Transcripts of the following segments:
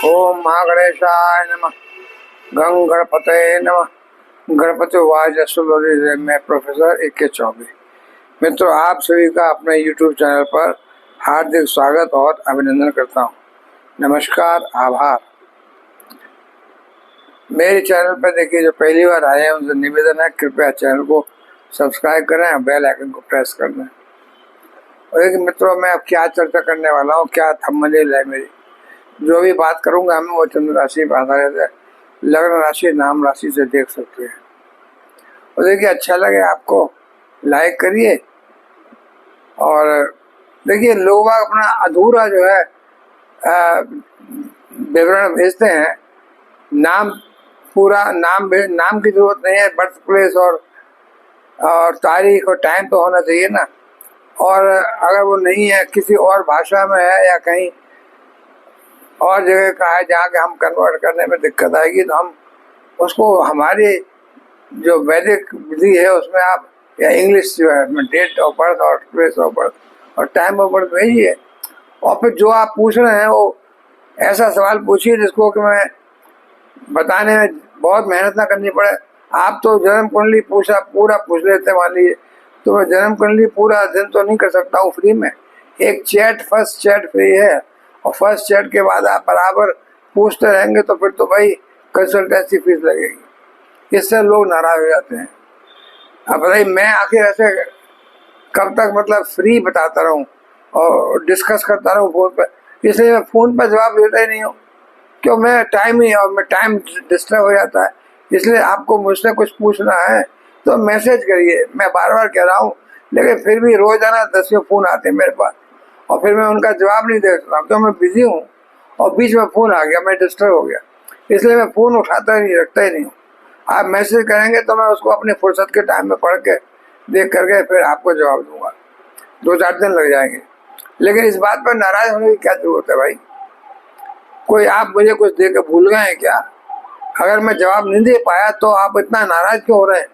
ओम महागणेशाय नमः। गंग गणपतये नमः। गणपति वाज एस्ट्रोलॉजी में प्रोफेसर AK चौबे। मित्रों, आप सभी का अपने YouTube चैनल पर हार्दिक स्वागत और अभिनंदन करता हूँ। नमस्कार, आभार। मेरे चैनल पर देखिए, जो पहली बार आए हैं उनसे निवेदन है, कृपया चैनल को सब्सक्राइब करें और बेल आइकन को प्रेस कर दें। और देखिए मित्रों, मैं अब क्या चर्चा करने वाला हूँ, क्या थंबनेल है मेरी। जो भी बात करूंगा हमें वो चंद्र राशि पर आधारित है। लग्न राशि, नाम राशि से देख सकते हैं। और देखिए, अच्छा लगे आपको लाइक करिए। और देखिए, लोग अपना अधूरा जो है विवरण भेजते हैं। नाम पूरा नाम की जरूरत नहीं है, बर्थ प्लेस और तारीख और टाइम तो होना चाहिए ना। और अगर वो नहीं है, किसी और भाषा में है या कहीं और जगह का है जहाँ के हम कन्वर्ट करने में दिक्कत आएगी, तो हम उसको हमारी जो वैदिक विधि है उसमें आप या इंग्लिश जो है उसमें डेट ऑफ बर्थ और प्लेस ऑफ बर्थ और टाइम ऑफ बर्थ भेजिए। और फिर जो आप पूछ रहे हैं वो ऐसा सवाल पूछिए जिसको कि मैं बताने में बहुत मेहनत ना करनी पड़े। आप तो जन्म कुंडली पूरा पूछ लेते मान लीजिए, तो मैं जन्म कुंडली पूरा दिन तो नहीं कर सकता हूँ फ्री में। एक फर्स्ट चैट फ्री है, और फर्स्ट चैट के बाद आप बराबर पूछते रहेंगे तो फिर तो भाई कंसल्टेंसी फीस लगेगी। इससे लोग नाराज हो जाते हैं। अब बताइए, मैं आखिर ऐसे कब तक मतलब फ्री बताता रहूं और डिस्कस करता रहूं फोन पर। इसलिए मैं फोन पर जवाब देता ही नहीं हूँ, क्यों मैं टाइम डिस्टर्ब हो जाता है। इसलिए आपको मुझसे कुछ पूछना है तो मैसेज करिए। मैं बार बार कह रहा हूँ, लेकिन फिर भी रोजाना 10 फोन आते हैं मेरे पास, और फिर मैं उनका जवाब नहीं दे सकता क्यों मैं बिजी हूँ। और बीच में फोन आ गया, मैं डिस्टर्ब हो गया, इसलिए मैं फोन उठाता ही नहीं, रखता ही नहीं हूँ। आप मैसेज करेंगे तो मैं उसको अपनी फुर्सत के टाइम में पढ़ के देख करके फिर आपको जवाब दूंगा। 2-4 दिन लग जाएंगे, लेकिन इस बात पर नाराज होने की क्या जरूरत है भाई। कोई आप मुझे कुछ दे के भूल गए हैं क्या? अगर मैं जवाब नहीं दे पाया तो आप इतना नाराज क्यों हो रहे हैं?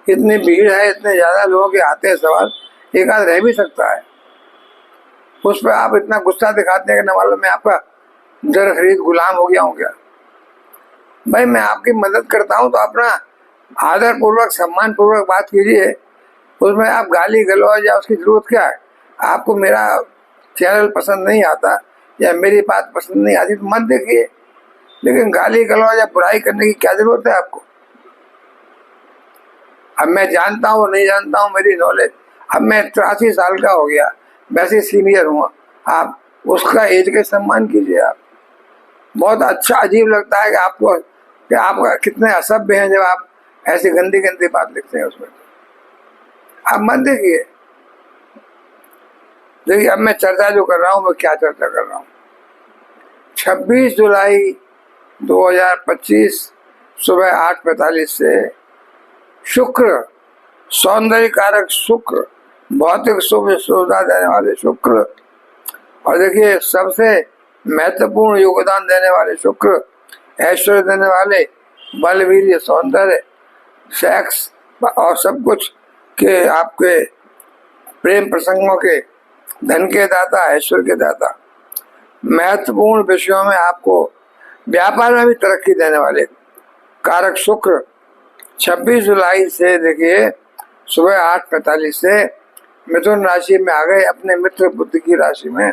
इतनी भीड़ है, इतने ज्यादा लोगों के आते हैं सवाल, एक आध रह भी सकता है। उस पर आप इतना गुस्सा दिखाते हैं कि न मालूम मैं आपका जर खरीद गुलाम हो गया हूँ क्या? भाई, मैं आपकी मदद करता हूँ तो अपना आदर पूर्वक सम्मान पूर्वक बात कीजिए। उसमें आप गाली गलौज या उसकी जरूरत क्या है? आपको मेरा चैनल पसंद नहीं आता या मेरी बात पसंद नहीं आती तो मत देखिए, लेकिन गाली गलौज या बुराई करने की क्या जरूरत है आपको? अब मैं जानता हूँ नहीं जानता हूँ, मेरी नॉलेज, अब मैं 83 साल का हो गया, वैसे सीनियर हूँ। आप उसका एज के सम्मान कीजिए। आप बहुत अच्छा अजीब लगता है कि आप कितने असभ्य हैं जब आप ऐसी गंदी गंदी बात लिखते हैं उसमें। आप मत देखिए। देखिए, अब मैं चर्चा जो कर रहा हूँ, मैं क्या चर्चा कर रहा हूँ। 26 जुलाई 2025 सुबह 8:45 से शुक्र, सौंदर्य कारक शुक्र, भौतिक सुविधा देने वाले शुक्र, और देखिए सबसे महत्वपूर्ण योगदान देने वाले शुक्र, ऐश्वर्य देने वाले, बल वीर्य सौंदर्य सेक्स और सब कुछ के, आपके प्रेम प्रसंगों के, धन के दाता, ऐश्वर्य के दाता, महत्वपूर्ण विषयों में आपको व्यापार में भी तरक्की देने वाले कारक शुक्र 26 जुलाई से देखिए सुबह 8:45 से मिथुन राशि में आ गए, अपने मित्र बुध की राशि में,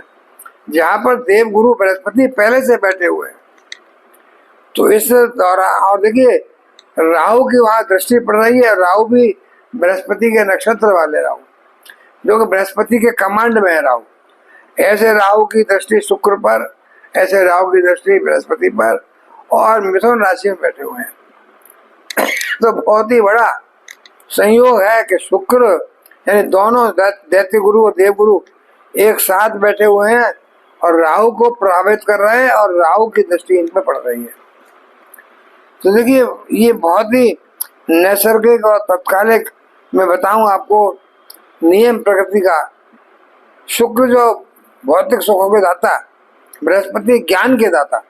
जहां पर देवगुरु बृहस्पति पहले से बैठे हुए हैं। तो इस दौरान, और देखिए राहु की वहां दृष्टि पड़ रही है। राहु भी बृहस्पति के नक्षत्र वाले राहु, जो कि बृहस्पति के कमांड में है राहु। ऐसे राहु की दृष्टि शुक्र पर, ऐसे राहु की दृष्टि बृहस्पति पर, और मिथुन राशि में बैठे हुए हैं। तो बहुत ही बड़ा संयोग है कि शुक्र यानी दोनों दैत्य गुरु और देव गुरु एक साथ बैठे हुए हैं और राहु को प्रभावित कर रहे हैं, और राहु की दृष्टि इन पर पड़ रही है। तो देखिए, ये बहुत ही नैसर्गिक और तत्कालिक, मैं बताऊं आपको, नियम प्रकृति का। शुक्र जो भौतिक सुखों के दाता, बृहस्पति ज्ञान के दाता,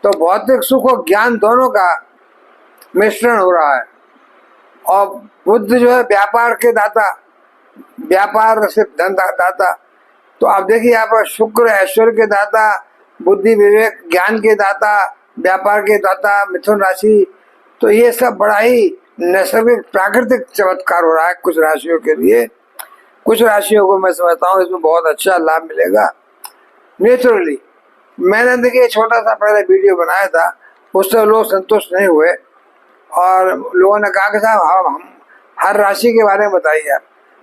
तो भौतिक सुख और ज्ञान दोनों का मिश्रण हो रहा है। और बुद्ध जो है व्यापार के दाता, व्यापार से धन दाता। तो आप देखिए यहाँ पर शुक्र ऐश्वर्य के दाता, बुद्धि विवेक ज्ञान के दाता, व्यापार के दाता मिथुन राशि। तो ये सब बड़ा ही नैसर्गिक प्राकृतिक चमत्कार हो रहा है कुछ राशियों के लिए। कुछ राशियों को मैं समझता हूँ इसमें बहुत अच्छा लाभ मिलेगा नेचुरली। मैंने देखिए छोटा सा पहले वीडियो बनाया था, उससे लोग संतुष्ट नहीं हुए और लोगों ने कहा कि साहब हम हर राशि के बारे में बताइए आप।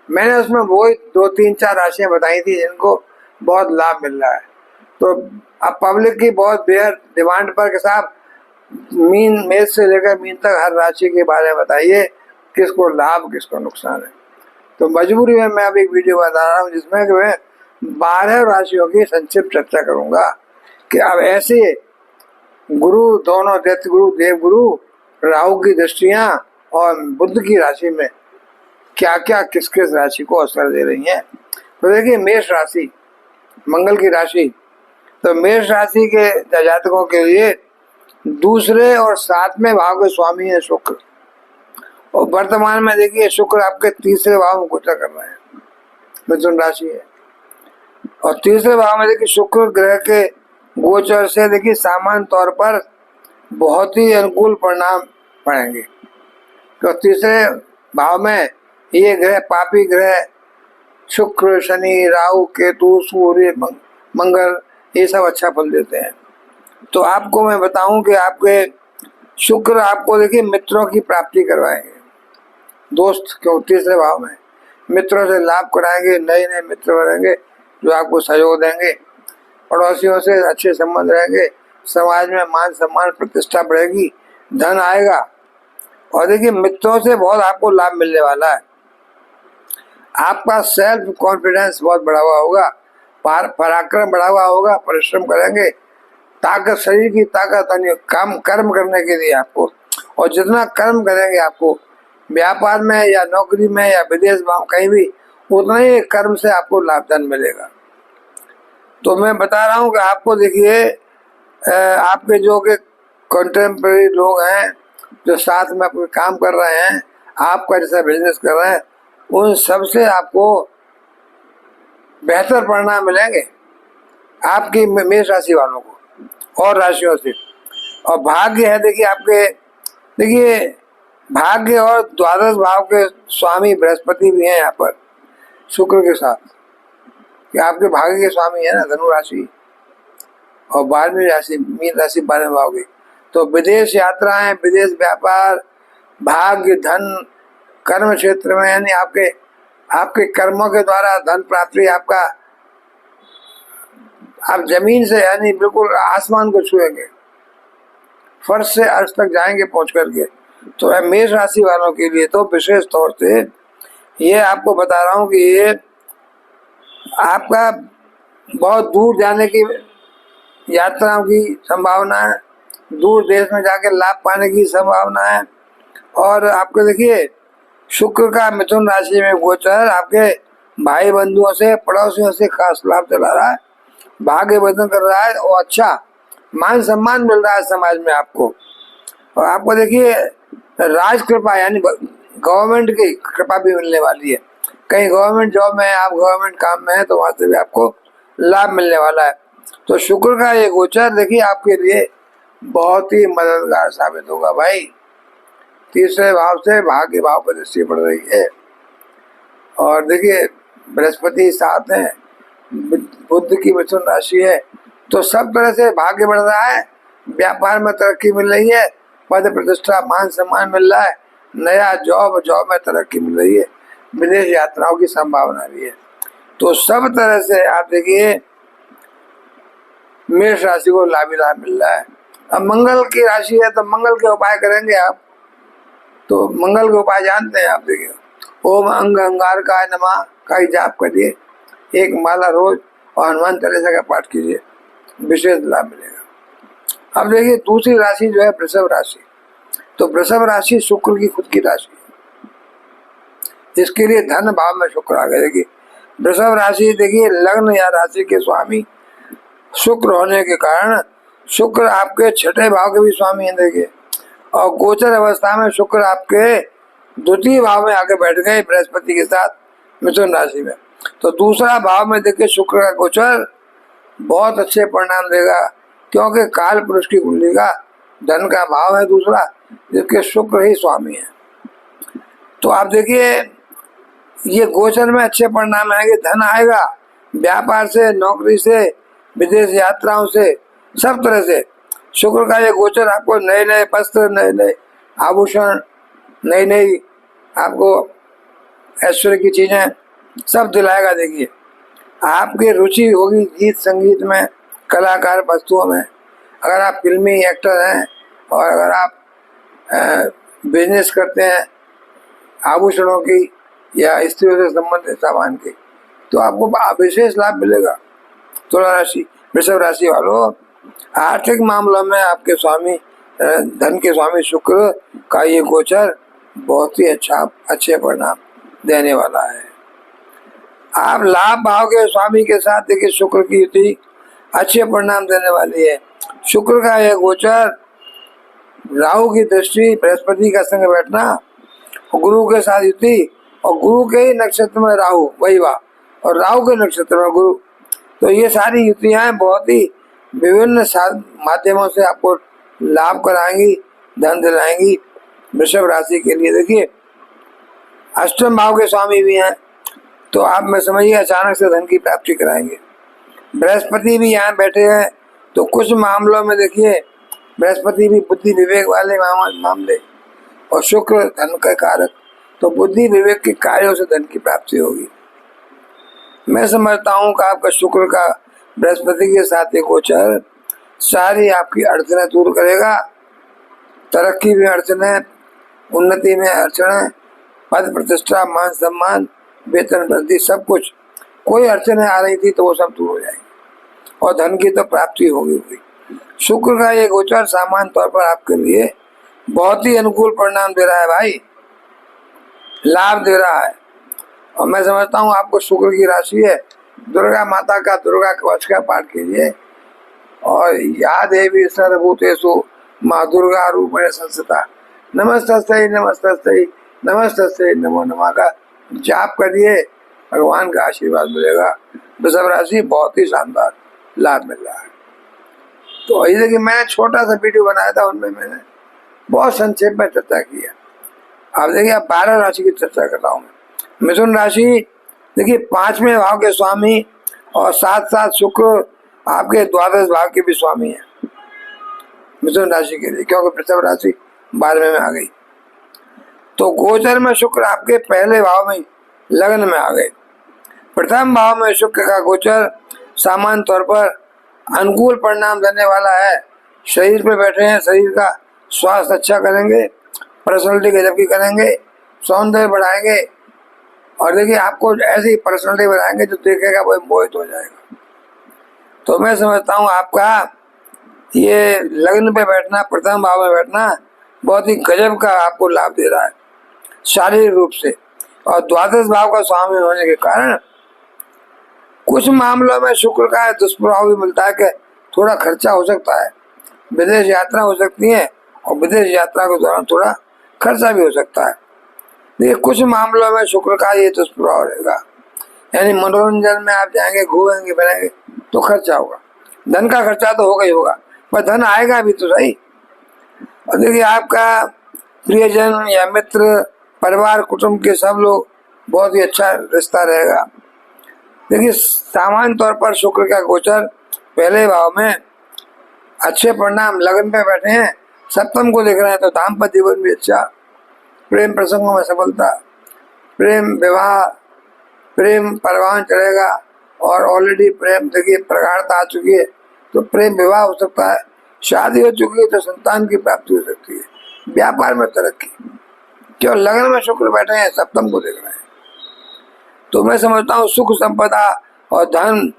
मैंने उसमें वही 2-3-4 राशियां बताई थी जिनको बहुत लाभ मिल रहा है। तो अब पब्लिक की बहुत बेहद डिमांड पर कि साहब मीन मेष से लेकर मीन तक हर राशि के बारे में बताइए, किसको लाभ किसको नुकसान है। तो मजबूरी में मैं अब एक वीडियो बना रहा हूँ जिसमें कि मैं 12 राशियों की संक्षिप्त चर्चा करूंगा कि अब ऐसे गुरु दोनों दैत्य गुरु देव गुरु राहु की दृष्टियां और बुध की राशि में क्या क्या किस किस राशि को असर दे रही हैं। तो देखिए मेष राशि मंगल की राशि, तो मेष राशि के जातकों के लिए दूसरे और 7वें भाव के स्वामी है शुक्र। और वर्तमान में देखिए शुक्र आपके तीसरे भाव में गोचर कर रहे हैं, मिथुन राशि है। और तीसरे भाव में देखिए शुक्र ग्रह के गोचर से देखिए सामान्य तौर पर बहुत ही अनुकूल परिणाम पड़ेंगे। तो तीसरे भाव में ये ग्रह पापी ग्रह शुक्र शनि राहु केतु सूर्य मंगल ये सब अच्छा फल देते हैं। तो आपको मैं बताऊं कि आपके शुक्र आपको देखिए मित्रों की प्राप्ति करवाएंगे, दोस्त क्यों तीसरे भाव में मित्रों से लाभ कराएंगे, नए नए मित्र बनेंगे जो आपको सहयोग देंगे, पड़ोसियों से अच्छे संबंध रहेंगे, समाज में मान सम्मान प्रतिष्ठा बढ़ेगी, धन आएगा। और देखिए मित्रों से बहुत आपको लाभ मिलने वाला है। आपका सेल्फ कॉन्फिडेंस बहुत बढ़ा हुआ होगा, पराक्रम बढ़ा हुआ होगा, परिश्रम करेंगे, ताकत शरीर की ताकत काम कर्म करने के लिए आपको, और जितना कर्म करेंगे आपको व्यापार में या नौकरी में या विदेश में कहीं भी उतना ही कर्म से आपको लाभदान मिलेगा। तो मैं बता रहा हूँ कि आपको देखिए आपके जो के कंटेम्प्रेरी लोग हैं जो साथ में आपके काम कर रहे हैं, आपका जैसा बिजनेस कर रहे हैं, उन सब से आपको बेहतर परिणाम मिलेंगे आपकी मेष राशि वालों को और राशियों से। और भाग्य है देखिए आपके, देखिए भाग्य और द्वादश भाव के स्वामी बृहस्पति भी हैं यहाँ पर शुक्र के साथ, कि आपके भाग्य के स्वामी है ना धनु राशि और 12वीं राशि मीन राशि 12वें भाव की। तो विदेश यात्राएं, विदेश व्यापार, भाग्य, धन, कर्म क्षेत्र में यानी आपके कर्मों के द्वारा धन प्राप्ति, आपका आप जमीन से यानी बिल्कुल आसमान को छुएंगे, फर्श से अर्श तक जाएंगे पहुंच करके। तो मेष राशि वालों के लिए तो विशेष तौर से ये आपको बता रहा हूँ कि ये आपका बहुत दूर जाने की यात्राओं की संभावना है, दूर देश में जाके लाभ पाने की संभावना है। और आपको देखिए शुक्र का मिथुन राशि में गोचर आपके भाई बंधुओं से पड़ोसियों से खास लाभ चला रहा है, भाग्य वर्धन कर रहा है और अच्छा मान सम्मान मिल रहा है समाज में आपको। और आपको देखिए राज कृपा यानी गवर्नमेंट की कृपा भी मिलने वाली है, कहीं गवर्नमेंट जॉब में है, आप गवर्नमेंट काम में है तो वहां से भी आपको लाभ मिलने वाला है। तो शुक्र का ये गोचर देखिए आपके लिए बहुत ही मददगार साबित होगा भाई। तीसरे भाव से भाग्य भाव पर दृष्टि पड़ रही है और देखिए बृहस्पति साथ है, बुध की मिथुन राशि है, तो सब तरह से भाग्य बढ़ रहा है, व्यापार में तरक्की मिल रही है, पद प्रतिष्ठा मान सम्मान मिल रहा है, नया जॉब में तरक्की मिल रही है, विदेश यात्राओं की संभावना भी है। तो सब तरह से आप देखिए मेष राशि को लाभ ही लाभ मिल रहा है। अब मंगल की राशि है तो मंगल के उपाय करेंगे आप, तो मंगल के उपाय जानते हैं आप, देखिए ओम अंग अंगार का नमः का ही जाप करिए, एक माला रोज और हनुमान चालीसा का पाठ कीजिए, विशेष लाभ मिलेगा। अब देखिए दूसरी राशि जो है वृषभ राशि, तो वृषभ राशि शुक्र की खुद की राशि है, इसके लिए धन भाव में शुक्र आ गया। देखिए वृषभ राशि देखिए लग्न या राशि के स्वामी शुक्र होने के कारण शुक्र आपके 6ठे भाव के भी स्वामी हैं देखिए, और गोचर अवस्था में शुक्र आपके द्वितीय भाव में आके बैठ गए बृहस्पति के साथ मिथुन राशि में। तो दूसरा भाव में देखिए शुक्र का गोचर बहुत अच्छे परिणाम देगा, क्योंकि काल पुरुष की कुंडली का धन का भाव है दूसरा, जिसके शुक्र ही स्वामी है। तो आप देखिए ये गोचर में अच्छे परिणाम आएंगे, धन आएगा व्यापार से, नौकरी से, विदेश यात्राओं से, सब तरह से। शुक्र का ये गोचर आपको नए नए वस्त्र, नए नए आभूषण, नई नई आपको ऐश्वर्य की चीजें सब दिलाएगा। देखिए आपकी रुचि होगी गीत संगीत में, कलाकार वस्तुओं में, अगर आप फिल्मी एक्टर हैं और अगर आप बिजनेस करते हैं आभूषणों की या स्त्रियों से संबंधित सामान की, तो आपको विशेष लाभ मिलेगा। तुला राशि, वृषभ राशि वालों, आर्थिक मामलों में आपके स्वामी, धन के स्वामी शुक्र का ये गोचर बहुत ही अच्छे परिणाम देने वाला है। आप लाभ भाव के स्वामी के साथ देखिए शुक्र की युति अच्छे परिणाम देने वाली है। शुक्र का यह गोचर, राहु की दृष्टि, बृहस्पति का संग बैठना, गुरु के साथ युति, और गुरु के ही नक्षत्र में राहु, वही वाह, और राहु के नक्षत्र में गुरु, तो ये सारी युतियां बहुत ही विभिन्न माध्यमों से आपको लाभ कराएंगी, धन दिलाएंगी। वृषभ राशि के लिए देखिए अष्टम भाव के स्वामी भी हैं, तो आप में समझिए अचानक से धन की प्राप्ति कराएंगे। बृहस्पति भी यहाँ बैठे हैं, तो कुछ मामलों में देखिए बृहस्पति भी बुद्धि विवेक वाले मामले, और शुक्र धन का कारक, तो बुद्धि विवेक के कार्यों से धन की प्राप्ति होगी। मैं समझता हूँ कि आपका शुक्र का बृहस्पति के साथ एक गोचर सारी आपकी अड़चनें दूर करेगा। तरक्की में अड़चनें, उन्नति में अड़चनें, पद प्रतिष्ठा, मान सम्मान, वेतन वृद्धि, सब कुछ, कोई अड़चनें आ रही थी तो वो सब दूर हो जाएगी और धन की तो प्राप्ति होगी। शुक्र का ये गोचर सामान्य तौर पर आपके लिए बहुत ही अनुकूल परिणाम दे रहा है भाई, लाभ दे रहा है। और मैं समझता हूँ आपको शुक्र की राशि है, दुर्गा माता का दुर्गा कवच का पाठ कीजिए, और याद है भी सर्वभूतेषु माँ दुर्गा रूपेण संस्थिता, नमस्तस्यै नमस्तस्यै नमस्तस्यै नमो नमः का जाप करिए, भगवान का आशीर्वाद मिलेगा। वृषभ राशि बहुत ही शानदार लाभ मिल रहा है। तो ये देखिए मैंने छोटा सा वीडियो बनाया था, उनमें मैंने बहुत संक्षेप में चर्चा की है। आप देखिए आप 12 राशि की चर्चा कर रहा हूँ मैं। मिथुन राशि देखिए 5वें भाव के स्वामी और साथ साथ शुक्र आपके द्वादश भाव के भी स्वामी है मिथुन राशि के लिए, क्योंकि वृषभ राशि 12वें में आ गई। तो गोचर में शुक्र आपके पहले भाव में लग्न में आ गए। प्रथम भाव में शुक्र का गोचर सामान्य तौर पर अनुकूल परिणाम देने वाला है। शरीर पे बैठे हैं, शरीर का स्वास्थ्य अच्छा करेंगे, पर्सनैलिटी गजब की करेंगे, सौंदर्य बढ़ाएंगे, और देखिए आपको ऐसी पर्सनैलिटी बनाएंगे जो देखेगा वो मोहित हो जाएगा। तो मैं समझता हूँ आपका ये लग्न पे बैठना, प्रथम भाव में बैठना बहुत ही गजब का आपको लाभ दे रहा है शारीरिक रूप से, और द्वादश भाव का स्वामी होने के कारण कुछ मामलों में शुक्र का दुष्प्रभाव भी मिलता है कि थोड़ा खर्चा हो सकता है, विदेश यात्रा हो सकती है, और विदेश यात्रा के दौरान थोड़ा खर्चा भी हो सकता है। देखिए कुछ मामलों में शुक्र का ये दुष्प्रभाव रहेगा, यानी मनोरंजन में आप जाएंगे, घूमेंगे फिरेंगे तो खर्चा होगा, धन का खर्चा तो होगा ही होगा, पर धन आएगा भी तो सही। और देखिए आपका प्रियजन या मित्र, परिवार, कुटुंब के सब लोग बहुत ही अच्छा रिश्ता रहेगा। देखिए सामान्य तौर पर शुक्र का गोचर पहले भाव में अच्छे परिणाम, लगन पे बैठे हैं, सप्तम को देख रहे हैं, तो दाम्पत्य जीवन भी अच्छा, प्रेम प्रसंगों में सफलता, प्रेम विवाह, प्रेम परवान चढ़ेगा, और ऑलरेडी प्रेम देखिए प्रगाढ़ता आ चुकी है तो प्रेम विवाह हो सकता है, शादी हो चुकी है तो संतान की प्राप्ति हो सकती है, व्यापार में तरक्की, क्यों लगन में शुक्र बैठे हैं, सप्तम को देख रहे हैं। तो मैं समझता हूँ सुख संपदा और धन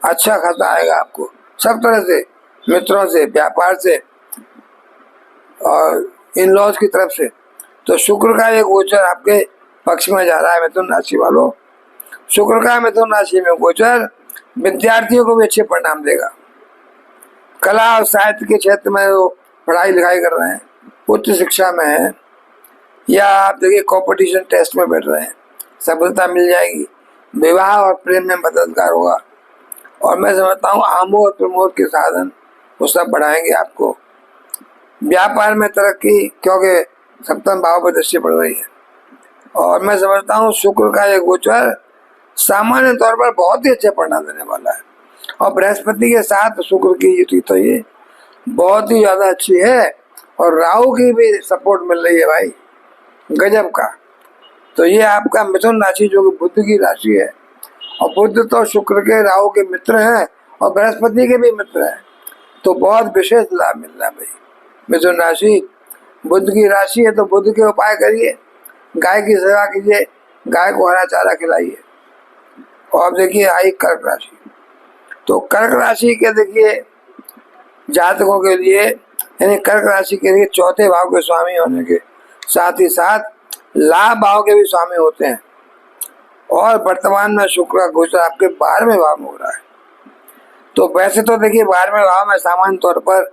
अच्छा खासा आएगा आपको सब तरह से, मित्रों से, व्यापार से, और इन लॉज की तरफ से। तो शुक्र का एक गोचर आपके पक्ष में जा रहा है मिथुन राशि वालों। शुक्र का मिथुन राशि में गोचर विद्यार्थियों को भी अच्छे परिणाम देगा। कला और साहित्य के क्षेत्र में वो पढ़ाई लिखाई कर रहे हैं, उच्च शिक्षा में है, या आप देखिए कंपटीशन टेस्ट में बैठ रहे हैं, सफलता मिल जाएगी। विवाह और प्रेम में मददगार होगा। और मैं समझता हूँ आमोद प्रमोद के साधन वो सब बढ़ाएंगे आपको। व्यापार में तरक्की, क्योंकि सप्तम भाव पर दृष्टि पड़ रही है। और मैं समझता हूँ शुक्र का ये गोचर सामान्य तौर पर बहुत ही अच्छे परिणाम देने वाला है। और बृहस्पति के साथ शुक्र की युति तो ये बहुत ही ज्यादा अच्छी है। और राहु की भी सपोर्ट मिल रही है भाई, गजब का। तो ये आपका मिथुन राशि जो कि बुध की राशि है, और बुध तो शुक्र के राहु के मित्र हैं और बृहस्पति के भी मित्र हैं, तो बहुत विशेष लाभ मिल रहा है भाई। मिथुन राशि बुध की राशि है, तो बुध के उपाय करिए, गाय की सेवा कीजिए, गाय को हरा चारा खिलाइए। और अब देखिए आई कर्क राशि। तो कर्क राशि के देखिए जातकों के लिए, यानी कर्क राशि के लिए चौथे भाव के स्वामी होने के साथ ही साथ लाभ भाव के भी स्वामी होते हैं। और वर्तमान में शुक्र का गोचर आपके 12वें भाव में हो रहा है। तो वैसे तो देखिए 12वें भाव में सामान्य तौर पर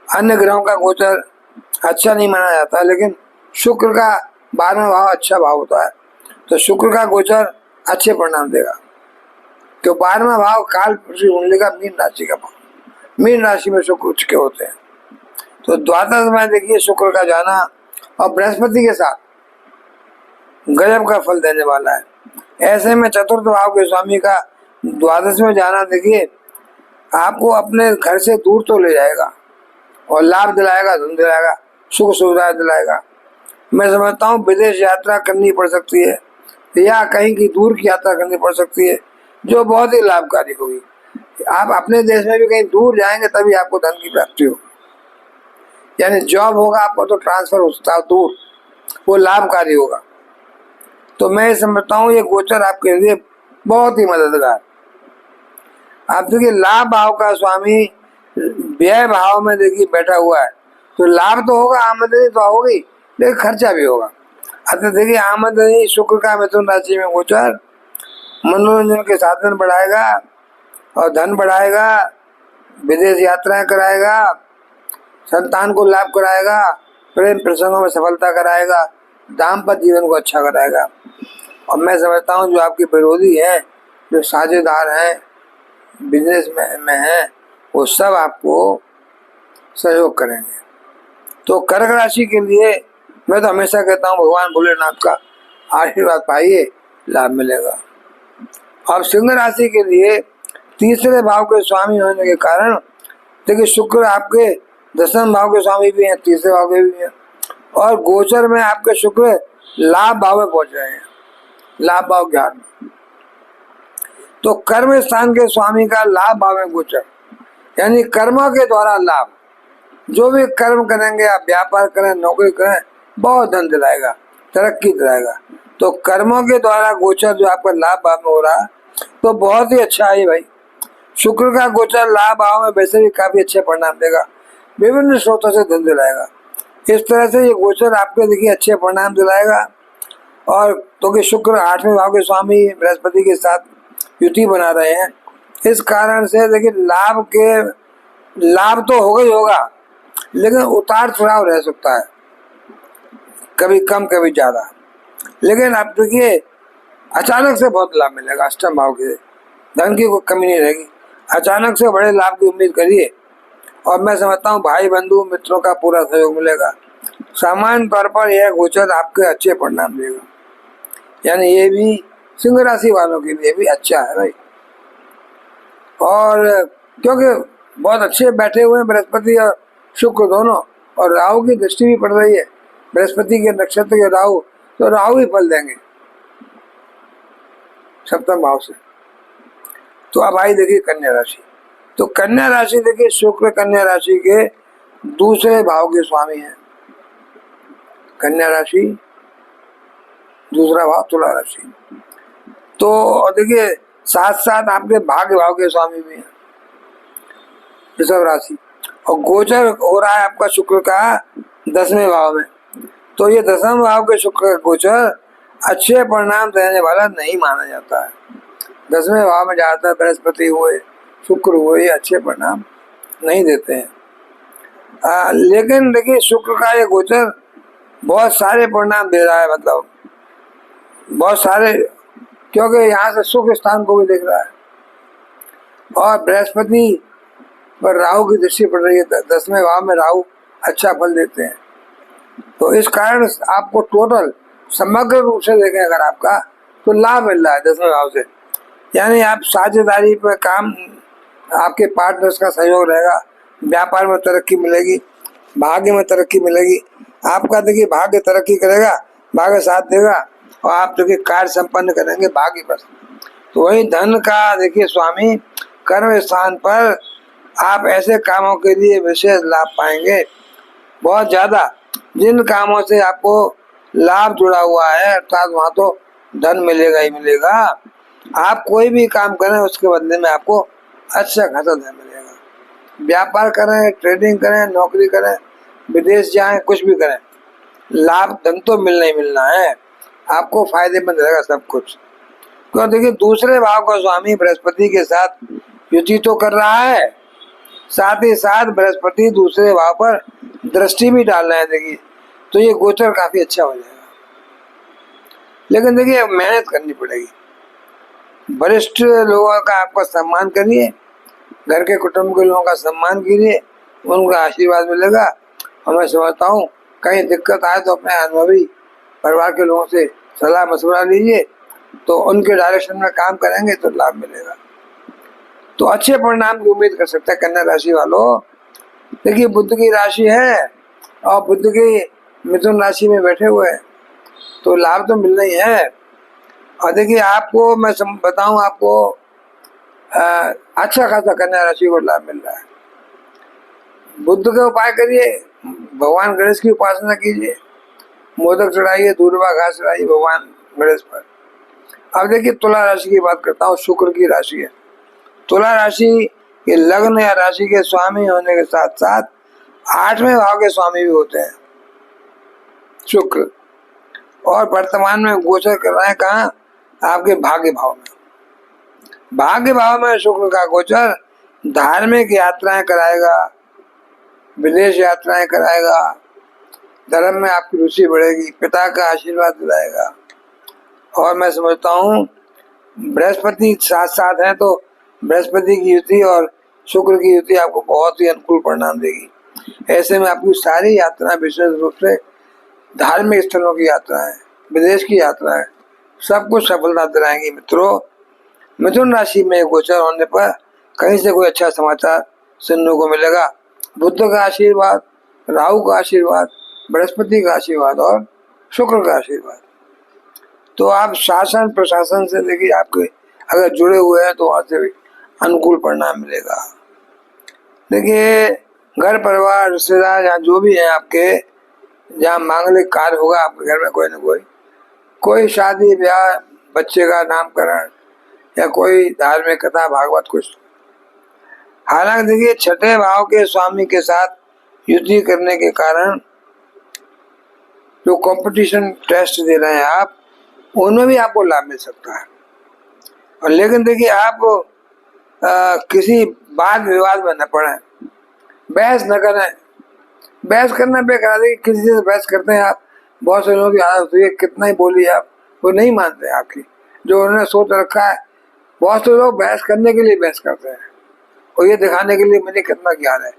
अन्य ग्रहों का गोचर अच्छा नहीं माना जाता, लेकिन शुक्र का 12वां भाव अच्छा भाव होता है। तो शुक्र का गोचर अच्छे परिणाम देगा। तो 12वां भाव काल कुंडली का मीन राशि का भाव, मीन राशि में शुक्र उच्च के होते हैं। तो द्वादश में देखिए शुक्र का जाना और बृहस्पति के साथ गजब का फल देने वाला है। ऐसे में चतुर्थ भाव के स्वामी का द्वादश में जाना देखिए आपको अपने घर से दूर तो ले जाएगा और लाभ दिलाएगा, धन दिलाएगा, सुख सुविधा दिलाएगा। मैं समझता हूँ विदेश यात्रा करनी पड़ सकती है या कहीं की दूर की यात्रा करनी पड़ सकती है, जो बहुत ही लाभकारी होगी। आप अपने देश में भी कहीं दूर जाएंगे तभी आपको धन की प्राप्ति होगी। यानी जॉब होगा आपको तो ट्रांसफर हो सकता है दूर, वो लाभकारी होगा। तो मैं समझता हूँ ये गोचर आपके लिए बहुत ही मददगार। आप देखिए लाभ भाव का स्वामी व्यय भाव में देखिए बैठा हुआ है, तो लाभ तो होगा, आमदनी तो होगी, लेकिन खर्चा भी होगा। अतः देखिए आमदनी शुक्र का मिथुन राशि में गोचर मनोरंजन के साधन बढ़ाएगा और धन बढ़ाएगा, विदेश यात्राएं कराएगा, संतान को लाभ कराएगा, प्रेम प्रसंगों में सफलता कराएगा, दाम्पत्य जीवन को अच्छा कराएगा। और मैं समझता हूँ जो आपके विरोधी हैं, जो साझेदार हैं, बिजनेस में हैं, वो सब आपको सहयोग करेंगे। तो कर्क राशि के लिए मैं तो हमेशा कहता हूँ भगवान भोलेनाथ का आशीर्वाद पाइए, लाभ मिलेगा। अब सिंह राशि के लिए तीसरे भाव के स्वामी होने के कारण देखिए शुक्र आपके दसम भाव के स्वामी भी हैं, तीसरे भाव के भी हैं, और गोचर में आपके शुक्र लाभ भाव में पहुंच रहे हैं, लाभ भाव ज्ञान में। तो कर्म स्थान के स्वामी का लाभ भाव में गोचर, यानी कर्मों के द्वारा लाभ, जो भी कर्म करेंगे आप, व्यापार करें, नौकरी करें, बहुत धन दिलाएगा, तरक्की दिलाएगा। तो कर्मों के द्वारा गोचर जो आपका लाभ भाव में हो रहा है तो बहुत ही अच्छा है भाई। शुक्र का गोचर लाभ भाव में वैसे भी काफी अच्छे परिणाम देगा, विभिन्न स्रोतों से धन दिलाएगा। इस तरह से ये गोचर आपके देखिए अच्छे परिणाम दिलाएगा। और तो कि शुक्र 8वें भाव के स्वामी बृहस्पति के साथ युति बना रहे हैं, इस कारण से देखिए लाभ तो होगा ही होगा, लेकिन उतार चढ़ाव रह सकता है, कभी कम कभी ज्यादा। लेकिन आप देखिए अचानक से बहुत लाभ मिलेगा। अष्टम भाव के धन की कोई कमी नहीं रहेगी, अचानक से बड़े लाभ की उम्मीद करिए। और मैं समझता हूँ भाई बंधु मित्रों का पूरा सहयोग मिलेगा। सामान्य तौर पर यह गोचर आपके अच्छे परिणाम देगा, यानी ये भी सिंह राशि वालों के लिए भी अच्छा है भाई। और क्योंकि बहुत अच्छे बैठे हुए हैं बृहस्पति और शुक्र दोनों, और राहु की दृष्टि भी पड़ रही है बृहस्पति के नक्षत्र के राहु, तो राहु ही फल देंगे सप्तम भाव से। तो अब आई देखिए कन्या राशि। तो कन्या राशि देखिए शुक्र कन्या राशि के दूसरे भाव के स्वामी हैं। कन्या राशि दूसरा भाव तुला राशि। तो देखिए साथ साथ आपके भाग्य भाव के स्वामी भी हैं वृषभ राशि, और गोचर हो रहा है आपका शुक्र का 10वें भाव में। तो ये 10वें भाव के शुक्र का गोचर अच्छे परिणाम देने वाला नहीं माना जाता है। 10वें भाव में ज्यादातर बृहस्पति हुए, शुक्र हुए, ये अच्छे परिणाम नहीं देते हैं। लेकिन देखिए शुक्र का ये गोचर बहुत सारे परिणाम दे रहा है, मतलब बहुत सारे, क्योंकि यहाँ से सुख स्थान को भी देख रहा है। और बृहस्पति पर राहु की दृष्टि पड़ रही है, 10वें भाव में राहु अच्छा फल देते हैं। तो इस कारण आपको टोटल समग्र रूप से देखें अगर आपका, तो लाभ मिल रहा है 10वें भाव से। यानी आप साझेदारी पर काम, आपके पार्टनर्स का सहयोग रहेगा, व्यापार में तरक्की मिलेगी, भाग्य में तरक्की मिलेगी। आपका देखिए भाग्य तरक्की करेगा, भाग्य साथ देगा, और आप देखिए कार्य संपन्न करेंगे भाग्य पर। तो वही धन का देखिए स्वामी कर्म स्थान पर आप ऐसे कामों के लिए विशेष लाभ पाएंगे, बहुत ज्यादा। जिन कामों से आपको लाभ जुड़ा हुआ है, अर्थात वहां तो धन मिलेगा ही मिलेगा। आप कोई भी काम करें उसके बदले में आपको अच्छा खासा धन मिलेगा। व्यापार करें, ट्रेडिंग करें, नौकरी करें, विदेश जाएं, कुछ भी करें, लाभ धन तो मिलना ही मिलना है, आपको फायदेमंद रहेगा सब कुछ। क्यों, देखिए दूसरे भाव का स्वामी बृहस्पति के साथ युति तो कर रहा है, साथ ही साथ बृहस्पति दूसरे भाव पर दृष्टि भी डाल रहे हैं। देखिए तो ये गोचर काफी अच्छा हो जाएगा, लेकिन देखिए मेहनत करनी पड़ेगी। वरिष्ठ लोगों का आपका सम्मान करिए, घर के कुटुंब के लोगों का सम्मान कीजिए, उनका आशीर्वाद मिलेगा। और मैं समझता हूँ कहीं दिक्कत आए तो अपने अनुभवी परिवार के लोगों से सलाह मशवरा लीजिए, तो उनके डायरेक्शन में काम करेंगे तो लाभ मिलेगा। तो अच्छे परिणाम की उम्मीद कर सकते हैं कन्या राशि वालों। देखिए बुध की राशि है और बुध की मिथुन राशि में बैठे हुए हैं, तो लाभ तो मिलना ही है। और देखिए आपको मैं बताऊं, आपको अच्छा खासा कन्या राशि को लाभ मिल रहा है। बुद्ध का उपाय करिए, भगवान गणेश की उपासना कीजिए, मोदक चढ़ाइए, दूर्वा घास चढ़ाइए भगवान गणेश पर। अब देखिए तुला राशि की बात करता हूँ, शुक्र की राशि है। तुला राशि के लग्न या राशि के स्वामी होने के साथ साथ 8वें भाव के स्वामी भी होते हैं शुक्र, और वर्तमान में गोचर कर रहे हैं कहाँ, आपके भाग्य भाव में। भाग्य भाव में शुक्र का गोचर धार्मिक यात्राएं कराएगा, विदेश यात्राएं कराएगा, धर्म में आपकी रुचि बढ़ेगी, पिता का आशीर्वाद दिलाएगा। और मैं समझता हूँ बृहस्पति साथ साथ है, तो बृहस्पति की युति और शुक्र की युति आपको बहुत ही अनुकूल परिणाम देगी। ऐसे में आपकी सारी यात्राएं, विशेष रूप से धार्मिक स्थलों की यात्राएं, विदेश की यात्राएं, सब कुछ सफलता दिलाएंगी। मित्रों, मिथुन राशि में गोचर होने पर कहीं से कोई अच्छा समाचार सुनने को मिलेगा। बुद्ध का आशीर्वाद, राहु का आशीर्वाद, बृहस्पति का आशीर्वाद और शुक्र का आशीर्वाद। तो आप शासन प्रशासन से देखिए, आपके अगर जुड़े हुए हैं तो वहां से भी अनुकूल परिणाम मिलेगा। देखिए घर परिवार रिश्तेदार या जो भी है आपके, जहाँ मांगलिक कार्य होगा आपके घर में, कोई न कोई शादी ब्याह, बच्चे का नामकरण या कोई धार्मिक कथा भागवत कुछ। हालांकि देखिए 6ठे भाव के स्वामी के साथ युति करने के कारण जो कंपटीशन टेस्ट दे रहे हैं आप, उनमें भी आपको लाभ मिल सकता है। और लेकिन देखिए आप किसी वाद विवाद में न पड़े, बहस न करें। बहस करना बेकार है, किसी से बहस करते हैं आप, बहुत से लोगों की आदत होती है, कितना ही बोलिए आप, वो नहीं मानते आपकी जो उन्होंने सोच रखा है। बहुत से लोग बहस करने के लिए बहस करते हैं और ये दिखाने के लिए मुझे कितना ज्ञान है।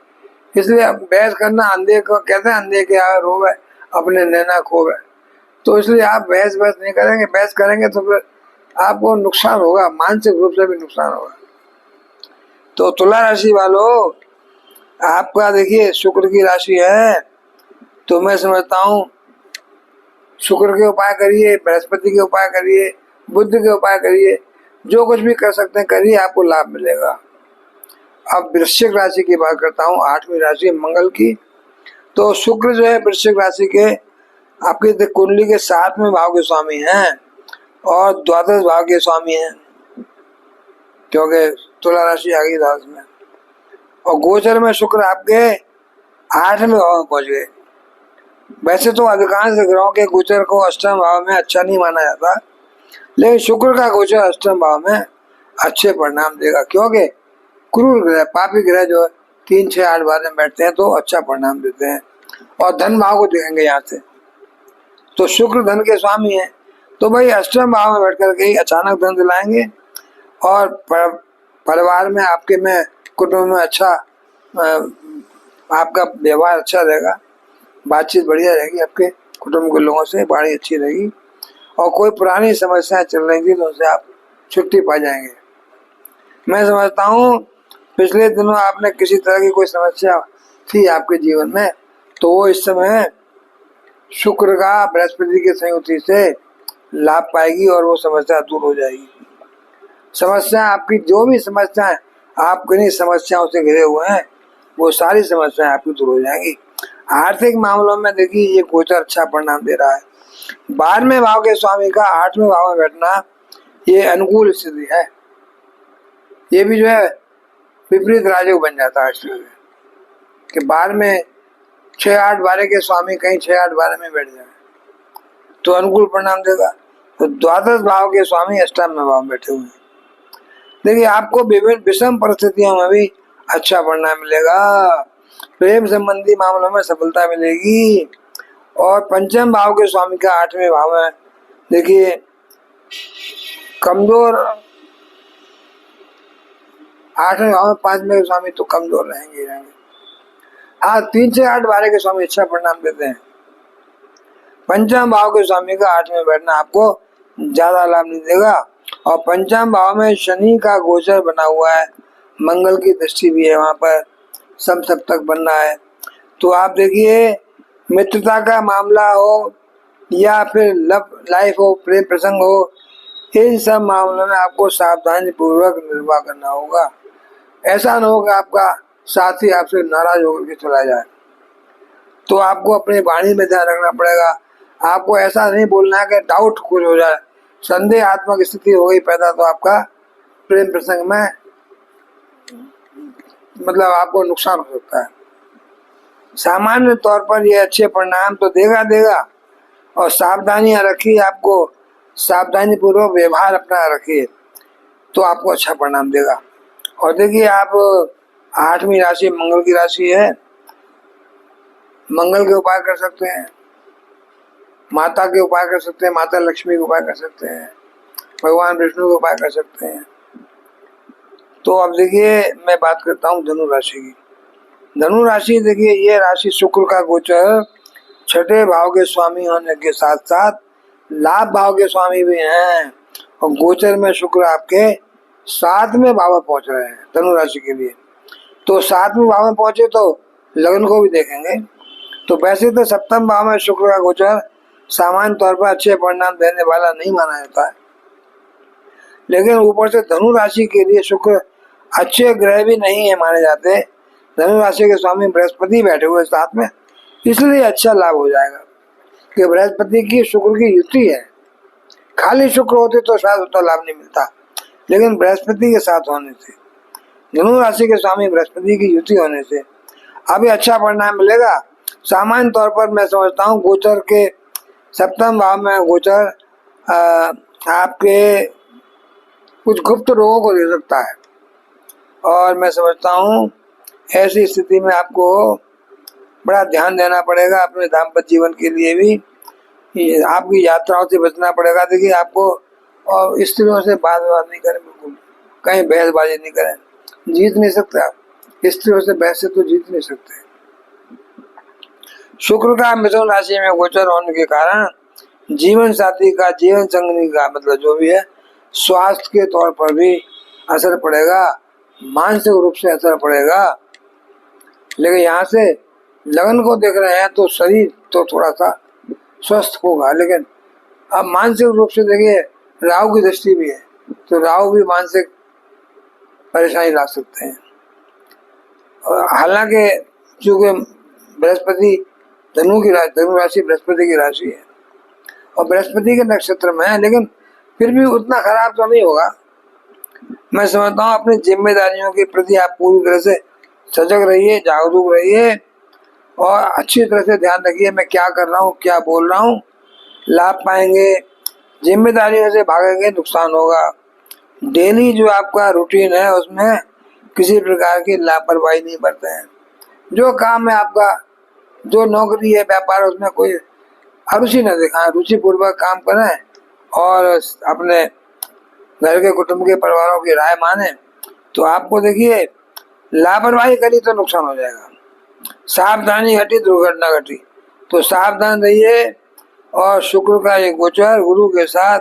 इसलिए अब बहस करना अंधे को कहते हैं, अंधे के यहाँ रोवे अपने नैना खोवे। तो इसलिए आप बहस नहीं करेंगे। बहस करेंगे तो फिर आपको नुकसान होगा, मानसिक रूप से भी नुकसान होगा। तो तुला राशि वालों, आपका देखिए शुक्र की राशि है, तो मैं समझता हूँ शुक्र के उपाय करिए, बृहस्पति के उपाय करिए, बुद्ध के उपाय करिए, जो कुछ भी कर सकते हैं करिए, आपको लाभ मिलेगा। अब वृश्चिक राशि की बात करता हूँ, 8वीं राशि मंगल की। तो शुक्र जो है वृश्चिक राशि के आपकी कुंडली के 7वें भाव के स्वामी हैं और द्वादश भाव के स्वामी हैं, क्योंकि तुला राशि आ गई द्वादश में। और गोचर में शुक्र आपके 8वें भाव में पहुंच गए। वैसे तो अधिकांश ग्रहों के गोचर को अष्टम भाव में अच्छा नहीं माना जाता, लेकिन शुक्र का गोचर अष्टम भाव में अच्छे परिणाम देगा, क्योंकि क्रूर ग्रह, पापी ग्रह जो 3, 6, 8 बार में बैठते हैं तो अच्छा परिणाम देते हैं। और धन भाव को देखेंगे यहाँ से, तो शुक्र धन के स्वामी है, तो भाई अष्टम भाव में बैठ करके ही अचानक धन दिलाएंगे और परिवार में आपके में कुटुंब में अच्छा आपका व्यवहार अच्छा रहेगा, बातचीत बढ़िया रहेगी, आपके कुटुंब के लोगों से वाणी अच्छी रहेगी और कोई पुरानी समस्याएं चल रही थी तो उनसे आप छुट्टी पा जाएंगे। मैं समझता हूँ पिछले दिनों आपने किसी तरह की कोई समस्या थी आपके जीवन में, तो वो इस समय शुक्र का बृहस्पति की संयुति से लाभ पाएगी और वो समस्या दूर हो जाएगी। समस्या आपकी जो भी समस्याएं आप किन्हीं समस्याओं से घिरे हुए हैं वो सारी समस्याएं आपकी दूर हो जाएंगी। आर्थिक मामलों में देखिए ये गोचर अच्छा परिणाम दे रहा है। 12वें भाव के स्वामी का 8वें भाव में बैठना ये अनुकूल स्थिति है। ये भी जो है विपरीत राजयोग बन जाता है इसलिए कि 12 में 6-8 12 के स्वामी कहीं 6-8 12 में बैठ जाए तो अनुकूल परिणाम देगा। तो द्वादश भाव के स्वामी अष्टम में भाव में बैठे हुए हैं। देखिए आपको विभिन्न विषम परिस्थितियों में भी अच्छा परिणाम मिलेगा, प्रेम संबंधी मामलों में सफलता मिलेगी। और पंचम भाव के स्वामी का 8वें भाव में देखिए कमजोर, 8वें भाव में 5वें स्वामी तो कमजोर रहेंगे। हाँ 3 से 8 12 के स्वामी अच्छा परिणाम देते हैं। पंचम भाव के स्वामी का 8वें बैठना आपको ज्यादा लाभ नहीं देगा। और पंचम भाव में शनि का गोचर बना हुआ है, मंगल की दृष्टि भी है वहां पर, सप्तक बनना है। तो आप देखिए मित्रता का मामला हो या फिर लव लाइफ हो, प्रेम प्रसंग हो, इन सब मामलों में आपको सावधानी पूर्वक निर्वाह करना होगा। ऐसा न हो कि आपका साथी आपसे नाराज होकर के चला जाए। तो आपको अपनी वाणी में ध्यान रखना पड़ेगा। आपको ऐसा नहीं बोलना है कि डाउट कुछ हो जाए, संदेहात्मक स्थिति हो गई पैदा तो आपका प्रेम प्रसंग में मतलब आपको नुकसान हो सकता है। सामान्य तौर पर ये अच्छे परिणाम तो देगा और सावधानियां रखिए, आपको सावधानी पूर्वक व्यवहार अपना रखिए तो आपको अच्छा परिणाम देगा। और देखिए आप 8वीं राशि मंगल की राशि है, मंगल के उपाय कर सकते हैं, माता के उपाय कर सकते हैं, माता लक्ष्मी के उपाय कर सकते हैं, भगवान विष्णु के उपाय कर सकते हैं। तो अब देखिए मैं बात करता हूँ धनु राशि की। धनु राशि देखिए ये राशि शुक्र का गोचर 6ठे भाव के स्वामी होने के साथ साथ लाभ भाव के स्वामी भी हैं और गोचर में शुक्र आपके 7वें भाव में पहुंच रहे हैं धनु राशि के लिए। तो 7वें भाव में पहुंचे तो लगन को भी देखेंगे। तो वैसे तो 7वें भाव में शुक्र का गोचर सामान्य तौर पर अच्छे परिणाम देने वाला नहीं माना जाता है, लेकिन ऊपर से धनु राशि के लिए शुक्र अच्छे ग्रह भी नहीं है माने जाते। धनु राशि के स्वामी बृहस्पति बैठे हुए साथ में, इसलिए अच्छा लाभ हो जाएगा कि बृहस्पति की शुक्र की युति है। खाली शुक्र होते तो शायद उतना लाभ नहीं मिलता, लेकिन बृहस्पति के साथ होने से, धनु राशि के स्वामी बृहस्पति की युति होने से अभी अच्छा परिणाम मिलेगा। सामान्य तौर पर मैं समझता हूँ गोचर के 7वें भाव में गोचर आपके कुछ गुप्त रोगों को दे सकता है और मैं समझता हूँ ऐसी स्थिति में आपको बड़ा ध्यान देना पड़ेगा। अपने दाम्पत्य जीवन के लिए भी आपकी यात्राओं से बचना पड़ेगा। देखिए आपको और स्त्रियों से बात नहीं करें, बिल्कुल कहीं बहसबाजी नहीं करें, जीत नहीं सकते आप स्त्रियों से, बहस से तो जीत नहीं सकते। शुक्र का मिथुन राशि में गोचर होने के कारण जीवन साथी का, जीवन संगनी का मतलब जो भी है, स्वास्थ्य के तौर पर भी असर पड़ेगा, मानसिक रूप से असर पड़ेगा। लेकिन यहाँ से लगन को देख रहे हैं तो शरीर तो थोड़ा सा स्वस्थ होगा, लेकिन अब मानसिक रूप से देखिए राहु की दृष्टि भी है तो राहु भी मानसिक परेशानी ला सकते हैं। हालांकि चूंकि बृहस्पति धनु राशि बृहस्पति की राशि है और बृहस्पति के नक्षत्र में है, लेकिन फिर भी उतना खराब तो नहीं होगा। मैं समझता हूँ अपनी जिम्मेदारियों के प्रति आप पूरी तरह से सजग रहिए, जागरूक रहिए और अच्छी तरह से ध्यान रखिए मैं क्या कर रहा हूँ, क्या बोल रहा हूँ। लाभ पाएंगे, जिम्मेदारियों से भागेंगे नुकसान होगा। डेली जो आपका रूटीन है उसमें किसी प्रकार की लापरवाही नहीं बरते हैं। जो काम है आपका, जो नौकरी है, व्यापार, उसमें कोई अरुचि न दिखाएं, रुचि पूर्वक काम करें और अपने घर के कुटुंब के परिवारों की राय माने तो आपको देखिए लापरवाही करी तो नुकसान हो जाएगा, सावधानी हटी दुर्घटना घटी। तो सावधान रहिए। और शुक्र का ये गोचर गुरु के साथ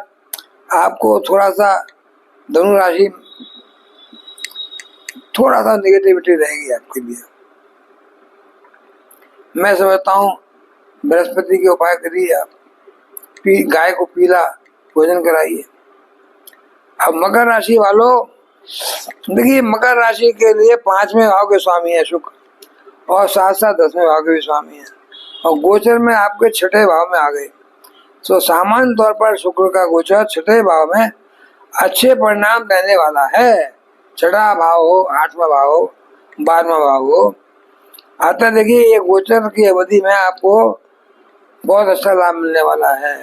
आपको थोड़ा सा धनु राशि थोड़ा सा निगेटिविटी रहेगी आपके लिए। मैं समझता हूँ बृहस्पति के उपाय करिए आप, गाय को पीला भोजन कराइए। अब मकर राशि वालों, देखिए मकर राशि के लिए 5वें भाव के स्वामी है शुक्र और साथ साथ 10वें भाव के भी स्वामी है और गोचर में आपके 6ठे भाव में आ गए। तो सामान्य तौर पर शुक्र का गोचर 6ठे भाव में अच्छे परिणाम देने वाला है। 6ठा भाव हो, 8वां भाव हो, 12वां भाव हो, अतः देखिए ये गोचर की अवधि में आपको बहुत अच्छा लाभ मिलने वाला है।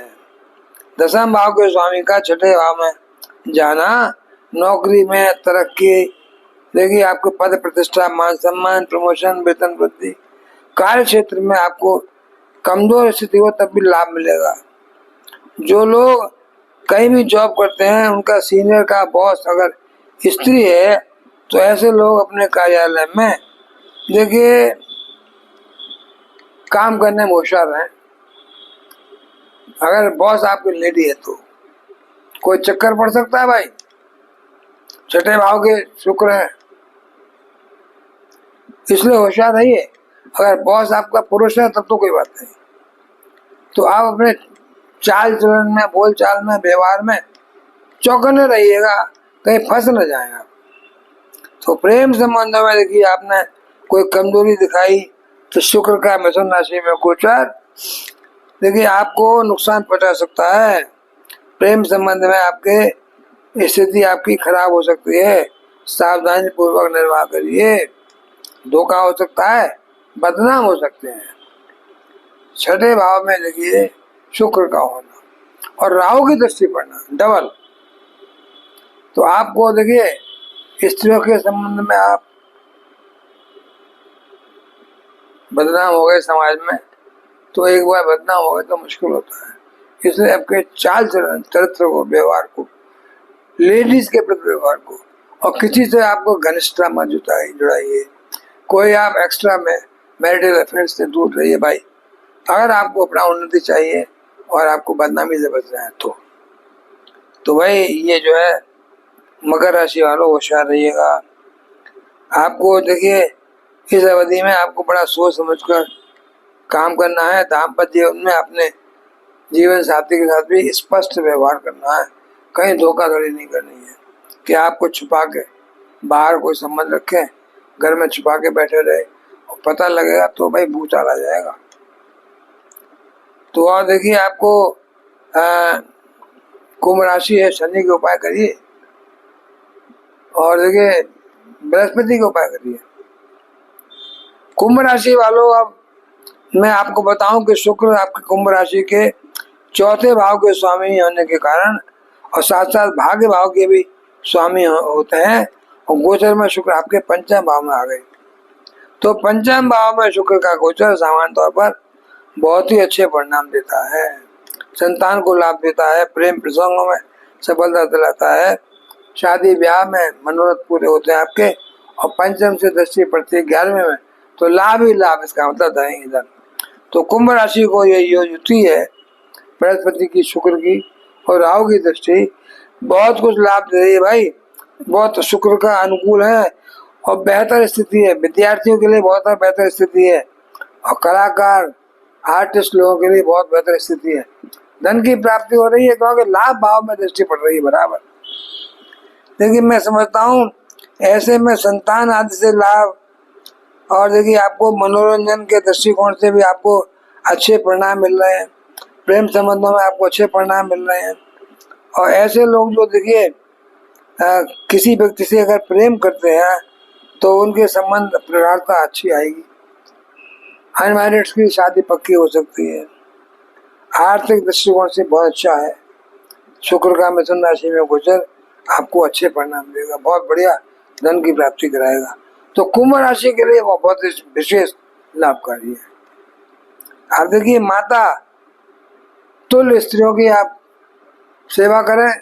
10वें भाव के स्वामी का 6ठे भाव में जाना, नौकरी में तरक्की, देखिए आपको पद प्रतिष्ठा, मान सम्मान, प्रमोशन, वेतन वृद्धि, कार्य क्षेत्र में आपको कमजोर स्थिति हो तब भी लाभ मिलेगा। जो लोग कहीं भी जॉब करते हैं उनका सीनियर का बॉस अगर स्त्री है तो ऐसे लोग अपने कार्यालय में देखिए काम करने में होशियार हैं। अगर बॉस आपकी लेडी है तो कोई चक्कर पड़ सकता है भाई, 6ठे भाव के शुक्र है, इसलिए होशियार रहिए। अगर बॉस आपका पुरुष है तब तो कोई बात नहीं। तो आप अपने चाल चलन में, बोल चाल में, व्यवहार में चौकन्ने रहिएगा, कहीं फंस न जाए आप। तो प्रेम संबंधों में देखिए आपने कोई कमजोरी दिखाई तो शुक्र का मिथुन राशि में गोचर देखिए आपको नुकसान पहुंचा सकता है। प्रेम संबंध में आपके स्थिति आपकी खराब हो सकती है, सावधानी पूर्वक निर्वाह करिए, धोखा हो सकता है, बदनाम हो सकते हैं। 6ठे भाव में देखिए शुक्र का होना और राहु की दृष्टि पड़ना डबल, तो आपको देखिए स्त्रियों के संबंध में आप बदनाम हो गए समाज में, तो एक बार बदनाम हो गए तो मुश्किल होता है। इसलिए आपके चाल चलन, चरित्र को, व्यवहार को, लेडीज के प्रति व्यवहार को, और किसी से आपको घनिष्ठता मत जुड़ाइए। कोई आप एक्स्ट्रा में मैरिटल अफेयर से दूर रहिए भाई, अगर आपको अपना उन्नति चाहिए और आपको बदनामी से बचना है तो भाई ये जो है मकर राशि वालों होशियार रहिएगा। आपको देखिए इस अवधि में आपको बड़ा सोच समझकर काम करना है। दाम्पत्य जीवन में अपने जीवन साथी के साथ भी स्पष्ट व्यवहार करना है, कहीं धोखाधड़ी नहीं करनी है कि आपको छुपा के बाहर कोई संबंध रखे, घर में छुपा के बैठे रहे और पता लगेगा तो भाई भूचाल आ जाएगा। तो और देखिए आपको कुंभ राशि है, शनि के उपाय करिए और देखिए बृहस्पति के उपाय करिए। कुंभ राशि वालों, अब मैं आपको बताऊं कि शुक्र आपके कुंभ राशि के 4थे भाव के स्वामी होने के कारण और साथ साथ भाग्य भाव के भी स्वामी होते हैं और गोचर में शुक्र आपके 5वें भाव में आ गए। तो 5वें भाव में शुक्र का गोचर सामान्य तौर पर बहुत ही अच्छे परिणाम देता है, संतान को लाभ देता है, प्रेम प्रसंगों में सफलता दिलाता है, शादी ब्याह में मनोरथ पूरे होते हैं आपके, और पंचम से दृष्टि पड़ती है 11वें में, तो लाभ ही लाभ, इसका मतलब है इधर। तो कुंभ राशि को ये युति है बृहस्पति की, शुक्र की और राहु की दृष्टि बहुत कुछ लाभ दे रही है भाई, बहुत शुक्र का अनुकूल है और बेहतर स्थिति है। विद्यार्थियों के लिए बहुत बेहतर स्थिति है और कलाकार आर्टिस्ट लोगों के लिए बहुत बेहतर स्थिति है। धन की प्राप्ति हो रही है क्योंकि लाभ भाव में दृष्टि पड़ रही है बराबर। लेकिन मैं समझता हूँ ऐसे में संतान आदि से लाभ, और देखिए आपको मनोरंजन के दृष्टिकोण से भी आपको अच्छे परिणाम मिल रहे हैं, प्रेम संबंधों में आपको अच्छे परिणाम मिल रहे हैं। और ऐसे लोग जो देखिए किसी व्यक्ति से अगर प्रेम करते हैं तो उनके संबंध प्रगाढ़ता अच्छी आएगी, अनमैरिड्स की शादी पक्की हो सकती है। आर्थिक दृष्टिकोण से बहुत अच्छा है, शुक्र का मिथुन राशि में गोचर आपको अच्छे परिणाम देगा, बहुत बढ़िया धन की प्राप्ति कराएगा। तो कुंभ राशि के लिए वो बहुत विशेष लाभकारी है। आप देखिए माता तुल्य स्त्रियों की आप सेवा करें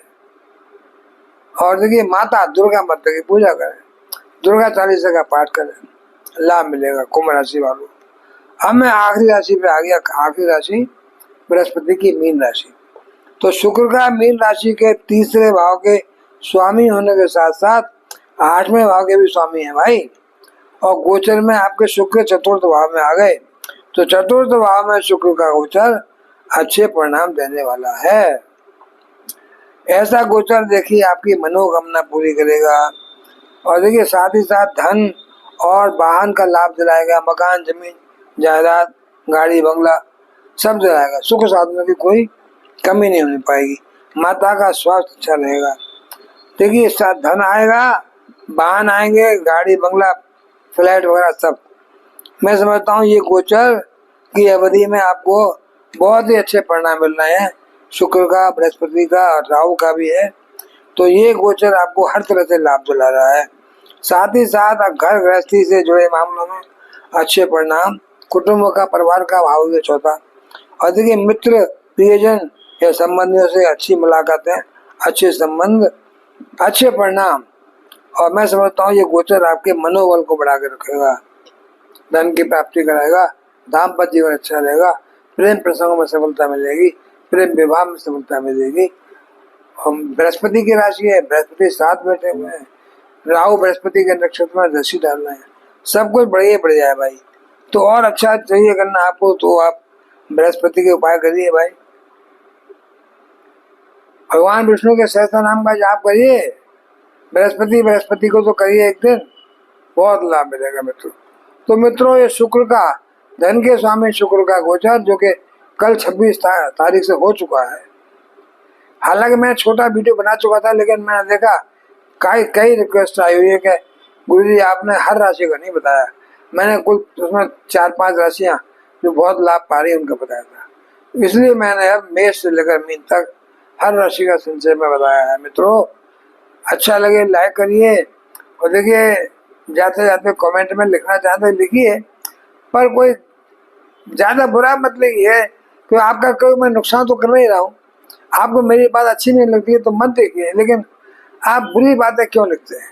और देखिए माता दुर्गा माता की पूजा करें, दुर्गा चालीसा का पाठ करें, लाभ मिलेगा कुंभ राशि वालों। अब मैं आखिरी राशि पे आ गया। आखिरी राशि बृहस्पति की मीन राशि। तो शुक्र का मीन राशि के तीसरे भाव के स्वामी होने के साथ साथ 8वें भाव के भी स्वामी है भाई। और गोचर में आपके शुक्र चतुर्थ भाव में आ गए, तो चतुर्थ भाव में शुक्र का गोचर अच्छे परिणाम देने वाला है। ऐसा गोचर देखिए आपकी मनोकामना पूरी करेगा, और देखिए साथ ही साथ धन और वाहन का लाभ दिलाएगा। मकान, जमीन, जायदाद, गाड़ी, बंगला सब दिलाएगा। सुख साधनों की कोई कमी नहीं होने पाएगी। माता का स्वास्थ्य अच्छा रहेगा। देखिए साथ धन आएगा, वाहन आएंगे, गाड़ी, बंगला, फ्लैट वगैरह सब। मैं समझता हूँ ये गोचर की अवधि में आपको बहुत ही अच्छे परिणाम मिल रहे हैं। शुक्र का, बृहस्पति का और राहु का भी है। तो ये गोचर आपको हर तरह से लाभ दिला रहा है। साथ ही साथ आप घर गृहस्थी से जुड़े मामलों में अच्छे परिणाम, कुटुंब का, परिवार का भाव भी चौथा। और देखिए मित्र, प्रियजन या संबंधियों से अच्छी मुलाकातें, अच्छे संबंध, अच्छे परिणाम। और मैं समझता हूँ ये गोचर आपके मनोबल को बढ़ा के रखेगा, धन की प्राप्ति कराएगा, दाम्पत्य जीवन अच्छा रहेगा, प्रेम प्रसंगों में सफलता मिलेगी, प्रेम विवाह में सफलता मिलेगी। हम बृहस्पति की राशि है, बृहस्पति साथ बैठे हुए हैं, राहु बृहस्पति के नक्षत्र में दृष्टि डाल रहे हैं, सब कुछ बढ़िया है भाई। तो और अच्छा चाहिए करना आपको तो आप बृहस्पति के उपाय करिए भाई। भगवान विष्णु के सहस्त्र नाम का जाप करिए, बृहस्पति को तो करिए एक दिन, बहुत लाभ मिलेगा मित्रों। तो मित्रों ये शुक्र का, धन के स्वामी शुक्र का गोचर जो कि कल 26 तारीख से हो चुका है। हालांकि मैं छोटा वीडियो बना चुका था, लेकिन मैंने देखा कई रिक्वेस्ट आई हुई है कि गुरुजी आपने हर राशि का नहीं बताया। मैंने कुल उसमें 4-5 राशियां जो बहुत लाभ पा रही है उनका बताया था, इसलिए मैंने अब मेष से लेकर मीन तक हर राशि का संचय में बताया है। मित्रों अच्छा लगे लाइक करिए, और देखिए जाते जाते कमेंट में लिखना चाहते हैं लिखिए, पर कोई ज़्यादा बुरा मत लिखिए, तो आपका कोई मैं नुकसान तो कर नहीं रहा हूँ। आपको मेरी बात अच्छी नहीं लगती है तो मत देखिए, लेकिन आप बुरी बातें क्यों लिखते हैं।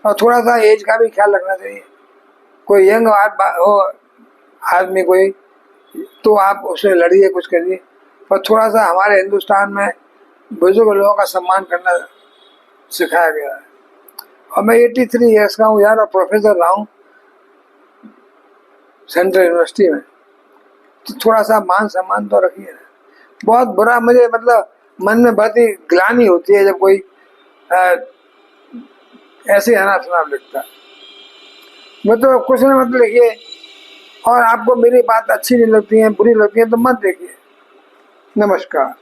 और थोड़ा सा एज का भी ख्याल रखना चाहिए। कोई यंग हो आदमी कोई, तो आप उससे लड़िए, कुछ करिए, पर थोड़ा सा हमारे हिंदुस्तान में बुजुर्ग लोगों का सम्मान करना सिखाया गया है। और मैं 83 ईयर्स का हूँ यार, और प्रोफेसर रहा हूँ सेंट्रल यूनिवर्सिटी में, तो थोड़ा सा मान सम्मान तो रखिए। बहुत बुरा मुझे मतलब मन में बहुत ही ग्लानि होती है जब कोई ऐसे अनाप शनाप लिखता है। मतलब कुछ न मत लिखिए, और आपको मेरी बात अच्छी नहीं लगती है, बुरी लगती है तो मत देखिए। नमस्कार।